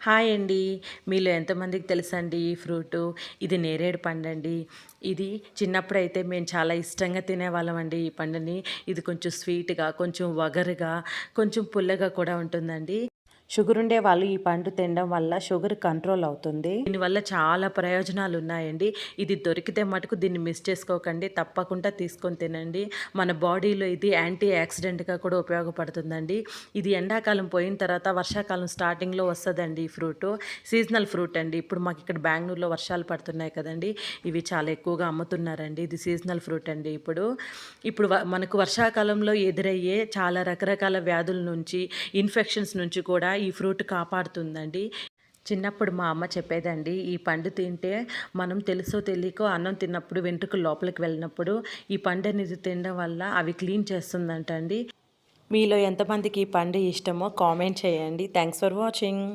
Hi అండి. మీలో ఎంతమందికి తెలుసండి ఈ ఫ్రూటు? ఇది నేరేడు పండండి. ఇది చిన్నప్పుడైతే మేము చాలా ఇష్టంగా తినేవాళ్ళమండి ఈ పండుని. ఇది కొంచెం స్వీట్‌గా, కొంచెం వగరుగా, కొంచెం పుల్లగా కూడా ఉంటుందండి. షుగర్ ఉండే వాళ్ళు ఈ పండు తినడం వల్ల షుగర్ కంట్రోల్ అవుతుంది. దీనివల్ల చాలా ప్రయోజనాలు ఉన్నాయండి. ఇది దొరికితే మటుకు దీన్ని మిస్ చేసుకోకండి. తప్పకుండా తీసుకొని తినండి. మన బాడీలో ఇది యాంటీ ఆక్సిడెంట్‌గా కూడా ఉపయోగపడుతుందండి. ఇది ఎండాకాలం పోయిన తర్వాత వర్షాకాలం స్టార్టింగ్‌లో వస్తదండి ఈ ఫ్రూటు. సీజనల్ ఫ్రూట్ అండి. ఇప్పుడు మాకిక్కడ బెంగుళూరులో వర్షాలు పడుతున్నాయి కదండీ! ఇవి చాలా ఎక్కువగా అమ్ముతున్నారండి. ఇది సీజనల్ ఫ్రూట్ అండి ఇప్పుడు. ఇప్పుడు మనకు వర్షాకాలంలో ఎదురయ్యే చాలా రకరకాల వ్యాధుల నుంచి, ఇన్ఫెక్షన్స్ నుంచి కూడా ఈ ఫ్రూట్ కాపాడుతుందండి. చిన్నప్పుడు మా అమ్మ చెప్పేదండి, ఈ పండు తింటే మనం తెలుసో తెలియకో అన్నం తిన్నప్పుడు వెంట్రుకలు లోపలికి వెళ్ళినప్పుడు ఈ పండు అనేది తినడం వల్ల అవి క్లీన్ చేస్తుందంట అండి. మీలో ఎంతమందికి ఈ పండు ఇష్టమో కామెంట్ చేయండి. Thanks for watching.